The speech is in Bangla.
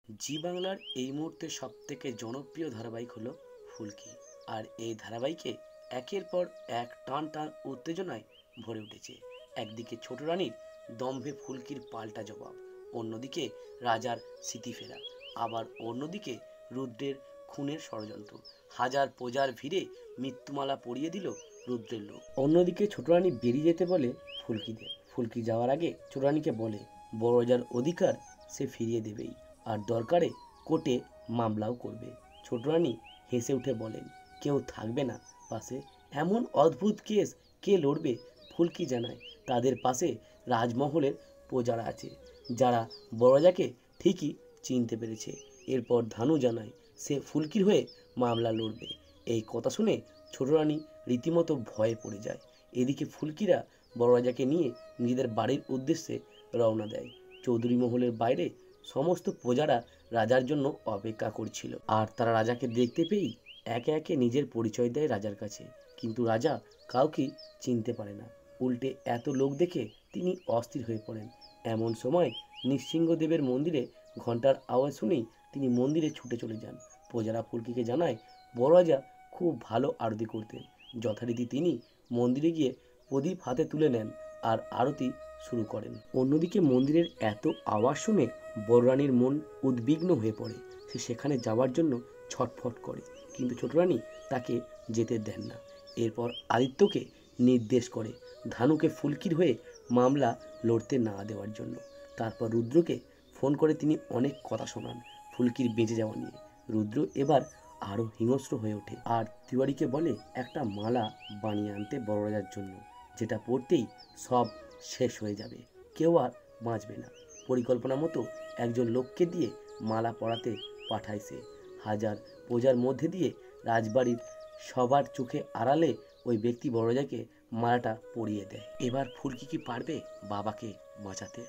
জি বাংলার এই মুহূর্তে সবথেকে জনপ্রিয় ধারাবাহিক হলো ফুলকি। আর এই ধারাবাহিকে একের পর এক টান টান উত্তেজনায় ভরে উঠেছে। একদিকে ছোট রানীর দম্ভে ফুলকির পাল্টা জবাব, অন্যদিকে রাজার স্মৃতি ফেরা, আবার অন্যদিকে রুদ্রের খুনের ষড়যন্ত্র। হাজার প্রজার ভিড়ে মৃত্যুমালা পরিয়ে দিল রুদ্রের লোক। অন্যদিকে ছোট রানী বেরিয়ে যেতে বলে ফুলকিদের। ফুলকি যাওয়ার আগে ছোট রানীকে বলে বড় রাজার অধিকার সে ফিরিয়ে দেবেই, আর দরকারে কোর্টে মামলাও করবে। ছোট রানী হেসে উঠে বলেন, কেউ থাকবে না পাশে? এমন অদ্ভুত কেস কে লড়বে? ফুলকি জানায় তাদের পাশে রাজমহলের প্রজারা আছে, যারা বড়রাজাকে ঠিকই চিনতে পেরেছে। এরপর ধানু জানায় সে ফুলকির হয়ে মামলা লড়বে। এই কথা শুনে ছোট রানী রীতিমতো ভয়ে পড়ে যায়। এদিকে ফুলকিরা বড়রাজাকে নিয়ে নিজেদের বাড়ির উদ্দেশ্যে রওনা দেয়। চৌধুরী মহলের বাইরে সমস্ত প্রজারা রাজার জন্য অপেক্ষা করছিল, আর তারা রাজাকে দেখতে পেয়েই একে একে নিজের পরিচয় দেয় রাজার কাছে। কিন্তু রাজা কাউকেই চিনতে পারে না। উল্টে এত লোক দেখে তিনি অস্থির হয়ে পড়েন। এমন সময় নৃসিংহদেবের মন্দিরে ঘণ্টার আওয়াজ শুনেই তিনি মন্দিরে ছুটে চলে যান। প্রজারা ফুলকিকে জানায় বড় রাজা খুব ভালো আরতি করতেন। যথারীতি তিনি মন্দিরে গিয়ে প্রদীপ হাতে তুলে নেন আর আরতি শুরু করেন। অন্যদিকে মন্দিরের এত আওয়াজ শুনে বড় রানীর মন উদ্বিগ্ন হয়ে পড়ে। সে সেখানে যাওয়ার জন্য ছটফট করে, কিন্তু ছোট রানী তাকে যেতে দেন না। এরপর আদিত্যকে নির্দেশ করে ধানুকে ফুলকির হয়ে মামলা লড়তে না দেওয়ার জন্য। তারপর রুদ্রকে ফোন করে তিনি অনেক কথা শোনান ফুলকির বেঁচে যাওয়া নিয়ে। রুদ্র এবার আরও হিংস্র হয়ে ওঠে আর তিওয়ারিকে বলে একটা মালা বানিয়ে আনতে বড় রাজার জন্য, যেটা পড়তেই সব শেষ হয়ে যাবে, কেউ আর বাঁচবে না। পরিকল্পনা মতো একজন লোককে দিয়ে মালা পরাতে পাঠায় সে। হাজার প্রজার মধ্যে দিয়ে রাজবাড়ির সবার চোখে আড়ালে ওই ব্যক্তি বড় রাজাকে মালাটা পরিয়ে দেয়। এবার ফুলকি কি পারবে বাবাকে বাঁচাতে?